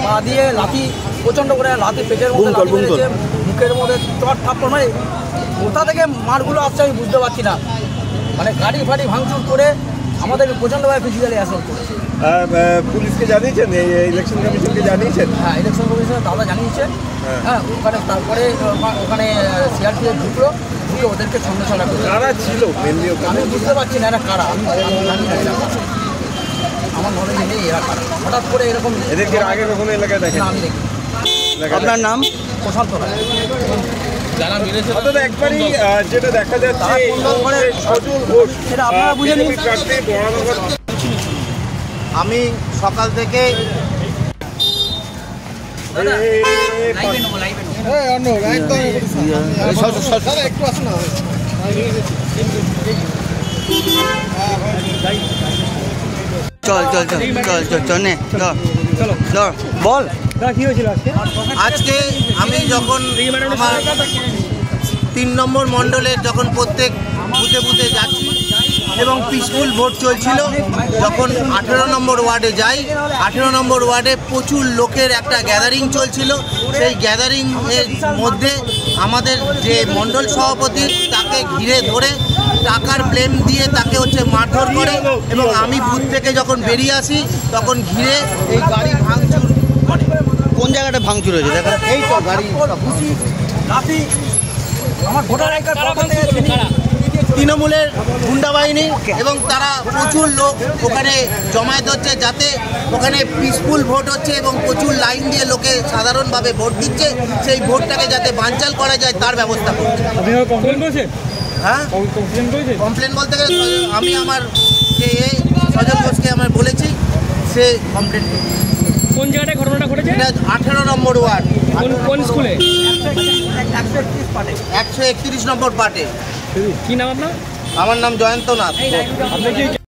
পা দিয়ে লাথি প্রচণ্ড করে লাথি পেটের মধ্যে লাথি মেরেছে, মুখের মধ্যে চট থাপ্পড়, মানে কোথা থেকে মারগুলো আসছে আমি বুঝতে পারছি না। মানে গাড়ি ফাড়ি ভাঙচুর করে আমাদেরকে প্রচণ্ডভাবে ফিজিক্যালি অ্যাসল্ট করেছে। পুলিশকে জানিয়েছেন, ইলেকশন কমিশনকে জানিয়েছেন? হ্যাঁ, ইলেকশন কমিশনের দাদা জানিয়েছে। হ্যাঁ, ওখানে তারপরে ওখানে সিআরপিএফ ঢুকে ওদেরকে সঙ্গে সঙ্গে কারা ছিল মেনলি? আমি বুঝতে পারছি না এরা কারা, আমি জানি না এরা কারা, আমার নলেজে নেই এরা কারা। হঠাৎ করে এরকম এদেরকে আগে কখনো এলাকায় দেখেন? আমি দেখি। আপনার নাম? প্রশান্ত রায়। একবারই যেটা দেখা যাচ্ছে সেটা আপনারা বুঝে নিন। আমি সকাল থেকে চল চল চল চল চল চল নে চলো চলো বল কি হয়েছিল আজকে। আমি যখন আমার 3 নম্বর মণ্ডলের যখন প্রত্যেক বুথে বুথে যাচ্ছি এবং পিসফুল ভোট চলছিল, যখন 18 নম্বর ওয়ার্ডে যাই, 18 নম্বর ওয়ার্ডে প্রচুর লোকের একটা গ্যাদারিং চলছিল। সেই গ্যাদারিংয়ের মধ্যে আমাদের যে মণ্ডল সভাপতি তাকে ঘিরে ধরে টাকার ব্লেম দিয়ে তাকে মারধর করে, এবং আমি বুথ থেকে যখন বেরিয়ে আসি তখন ঘিরে এই গাড়ি ভাঙচুর করে। কোন জায়গাটা ভাঙচুর হয়েছে দেখা? এই তো গাড়ি আমার ভোটার আই কার্ড তৃণমূলের গুন্ডা বাহিনী এবং তারা প্রচুর লোক ওখানে জমায়েত হচ্ছে, যাতে ওখানে পিসফুল ভোট হচ্ছে এবং প্রচুর লাইন দিয়ে লোকে সাধারণভাবে ভোট দিচ্ছে, সেই ভোটটাকে যাতে বানচাল করা যায় তার ব্যবস্থা করছে। হ্যাঁ, কমপ্লেন বলতে গেলে আমি আমার যে সজল ঘোষকে আমার বলেছি, সে কমপ্লেন। কোন জায়গাটায় ঘটনাটা ঘটেছে? এটা 18 নম্বর ওয়ার্ড। কোন স্কুলে? 131 নম্বর পার্টে। কি নাম আপনার? আমার নাম জয়ন্ত নাথ।